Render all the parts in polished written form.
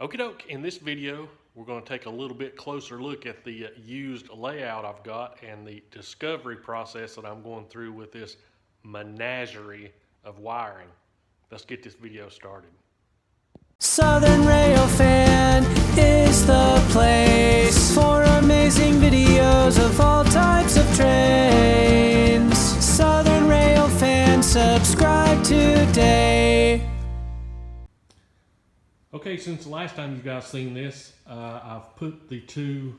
Okie doke, in this video, we're going to take a little bit closer look at the used layout I've got and the discovery process that I'm going through with this menagerie of wiring. Let's get this video started. Southern Railfan is the place for amazing videos of all types of trains. Southern Railfan, subscribe today. Okay, since the last time you guys seen this, I've put the two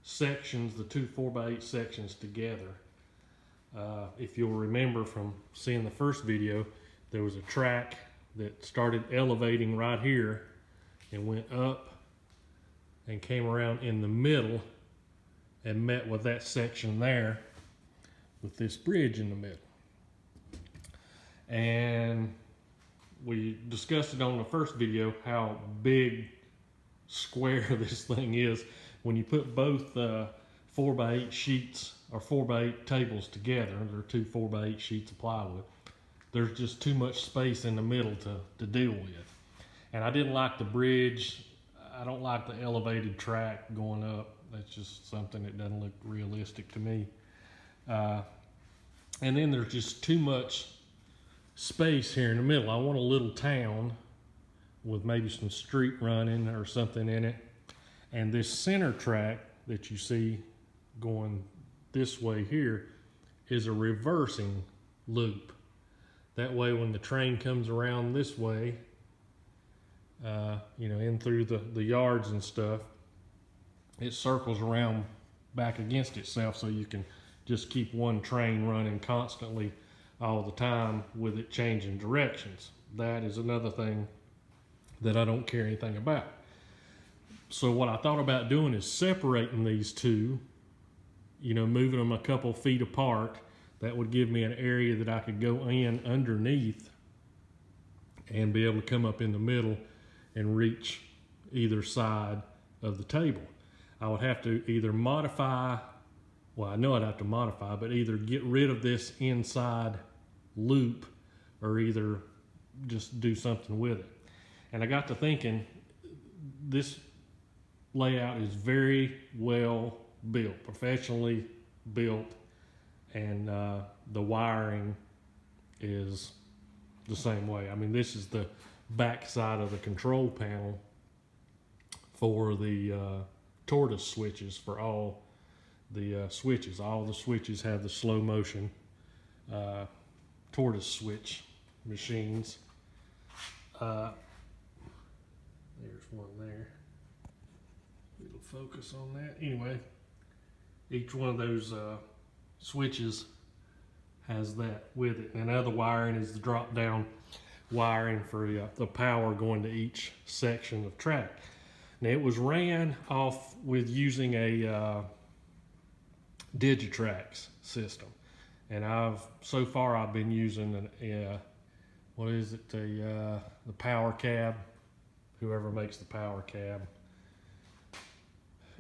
sections, the two 4x8 sections together. If you'll remember from seeing the first video, there was a track that started elevating right here and went up and came around in the middle and met with that section there with this bridge in the middle. And we discussed it on the first video how big square this thing is. When you put both 4x8 sheets or 4x8 tables together, there are two 4x8 sheets of plywood, there's just too much space in the middle to deal with. And I didn't like the bridge. I don't like the elevated track going up. That's just something that doesn't look realistic to me. And then there's just too much space here in the middle. I want a little town with maybe some street running or something in it. And this center track that you see going this way here is a reversing loop. That way when the train comes around this way, in through the yards and stuff, it circles around back against itself so you can just keep one train running constantly all the time with it changing directions. That is another thing that I don't care anything about. So what I thought about doing is separating these two, moving them a couple feet apart. That would give me an area that I could go in underneath and be able to come up in the middle and reach either side of the table. I would have to either modify, well, I know I'd have to modify, but either get rid of this inside loop or either just do something with it. And I got to thinking, this layout is very well built, professionally built, and the wiring is the same way. I mean, this is the back side of the control panel for the tortoise switches for all the switches. All the switches have the slow motion tortoise switch machines. There's one there. It'll focus on that. Anyway, each one of those switches has that with it. And other wiring is the drop down wiring for the power going to each section of track. Now it was ran off with using a Digitrax system, and so far I've been using the Power Cab, whoever makes the Power Cab,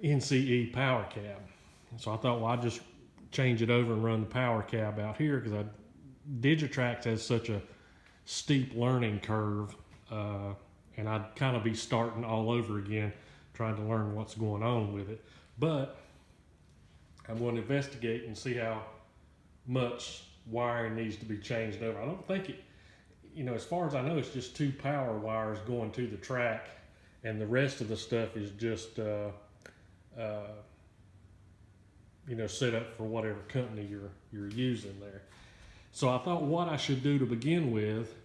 NCE Power Cab. So I thought, well, I'd just change it over and run the Power Cab out here, because Digitrax has such a steep learning curve, and I'd kind of be starting all over again trying to learn what's going on with it. But I'm going to investigate and see how much wiring needs to be changed over. I don't think it, as far as I know, it's just two power wires going to the track, and the rest of the stuff is just set up for whatever company you're using there. So I thought what I should do to begin with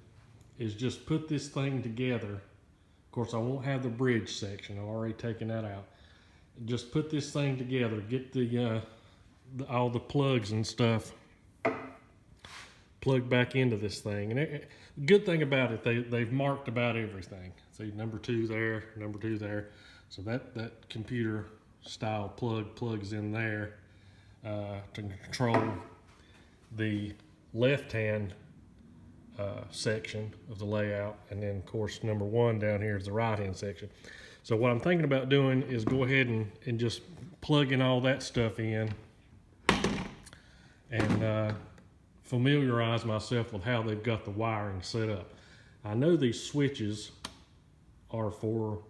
is just put this thing together. Of course, I won't have the bridge section. I've already taken that out. Just put this thing together, get all the plugs and stuff plugged back into this thing. And the good thing about it, they've marked about everything. See, number 2 there, number 2 there. So that computer style plug plugs in there to control the left-hand section of the layout, and then of course number 1 down here is the right-hand section. So what I'm thinking about doing is go ahead and just plugging all that stuff in and familiarize myself with how they've got the wiring set up. I know these switches are for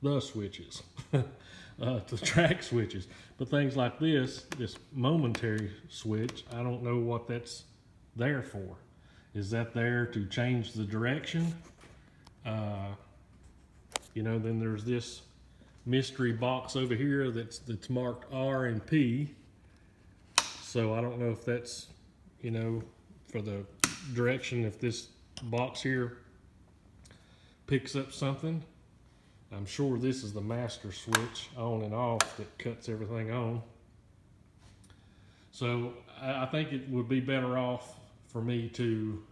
the switches, the track switches. But things like this momentary switch, I don't know what that's there for. Is that there to change the direction? You know, then there's this mystery box over here that's marked R and P. So I don't know if that's, you know, for the direction, if this box here picks up something. I'm sure this is the master switch on and off that cuts everything on. So I think it would be better off for me to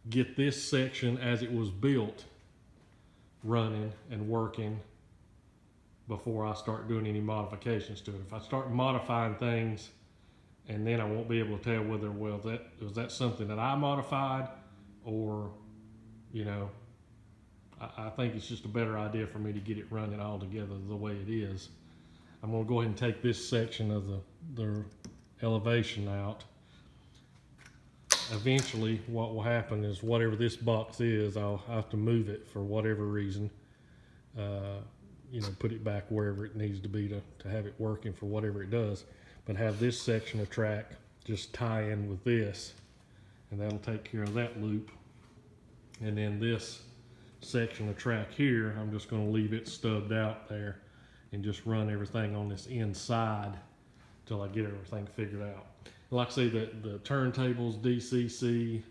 get this section as it was built running and working before I start doing any modifications to it. If I start modifying things, and then I won't be able to tell whether, well, was that something that I modified, or, you know, I think it's just a better idea for me to get it running all together the way it is. I'm going to go ahead and take this section of the elevation out. Eventually, what will happen is whatever this box is, I'll have to move it for whatever reason. You know, put it back wherever it needs to be to have it working for whatever it does. But have this section of track just tie in with this, and that'll take care of that loop. And then this section of track here, I'm just going to leave it stubbed out there and just run everything on this inside till I get everything figured out. Like I say, the turntables, DCC,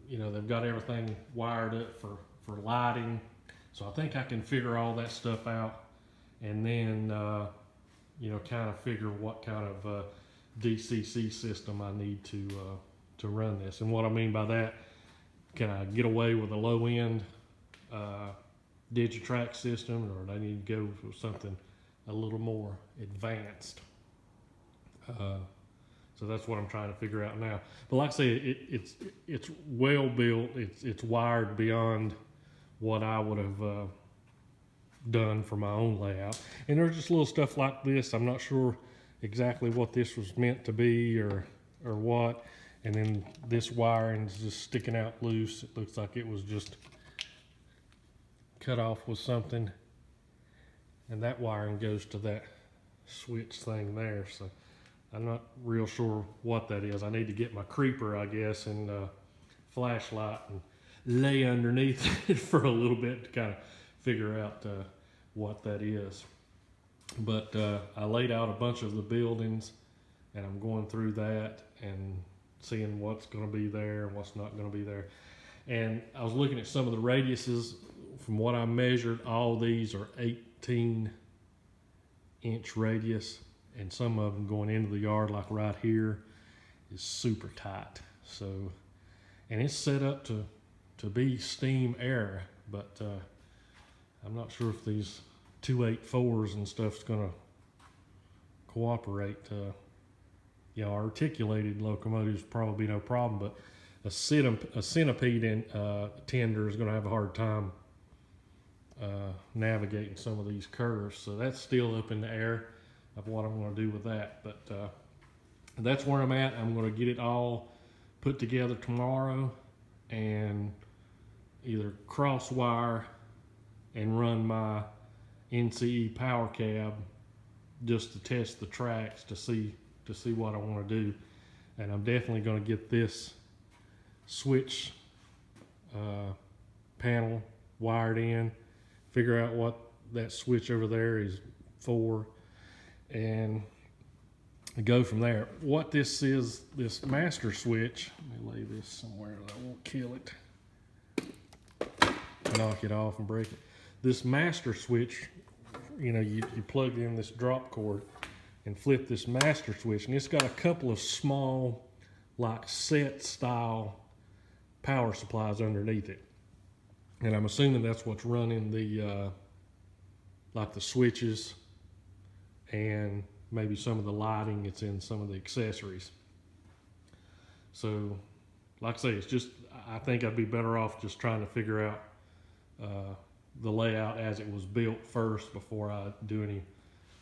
you know, they've got everything wired up for lighting. So I think I can figure all that stuff out, and then you know, kind of figure what kind of DCC system I need to run this. And what I mean by that, can I get away with a low end Digitrack system, or do I need to go for something a little more advanced? So that's what I'm trying to figure out now. But like I say, it's well built. It's wired beyond what I would have done for my own layout. And there's just little stuff like this. I'm not sure exactly what this was meant to be or what. And then this wiring is just sticking out loose. It looks like it was just cut off with something. And that wiring goes to that switch thing there. So I'm not real sure what that is. I need to get my creeper, I guess, and flashlight and lay underneath it for a little bit to kind of figure out what that is. But I laid out a bunch of the buildings, and I'm going through that and seeing what's going to be there and what's not going to be there. And I was looking at some of the radiuses. From what I measured, all these are 18-inch radius, and some of them going into the yard, like right here, is super tight. So, and it's set up to be steam air, but I'm not sure if these 284s and stuff's going to cooperate. You know, articulated locomotives probably no problem, but a centipede tender is going to have a hard time navigating some of these curves. So that's still up in the air of what I'm going to do with that. But that's where I'm at. I'm going to get it all put together tomorrow and either cross wire and run my NCE power cab just to test the tracks to see what I want to do. And I'm definitely going to get this switch panel wired in, figure out what that switch over there is for, and go from there. What this is, this master switch, let me lay this somewhere that I won't kill it, knock it off and break it. This master switch, you know, you plug in this drop cord and flip this master switch, and it's got a couple of small, like set style power supplies underneath it. And I'm assuming that's what's running the like the switches and maybe some of the lighting. It's in some of the accessories. So like I say, it's just, I think I'd be better off just trying to figure out the layout as it was built first before I do any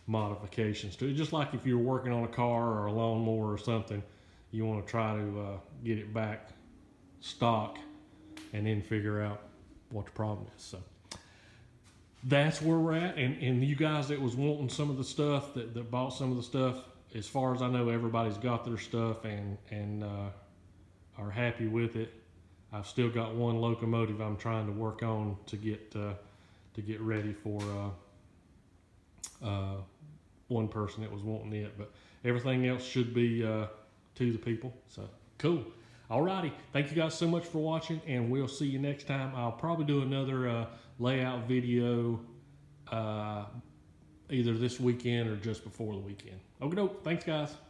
modifications to it. Just like if you're working on a car or a lawnmower or something, you want to try to get it back stock and then figure out what the problem is. So that's where we're at. And you guys that was wanting some of the stuff, that bought some of the stuff, as far as I know, everybody's got their stuff and are happy with it. I've still got one locomotive I'm trying to work on to get ready for one person that was wanting it, but everything else should be to the people. So cool. Alrighty, thank you guys so much for watching, and we'll see you next time. I'll probably do another layout video either this weekend or just before the weekend. Okay, thanks guys.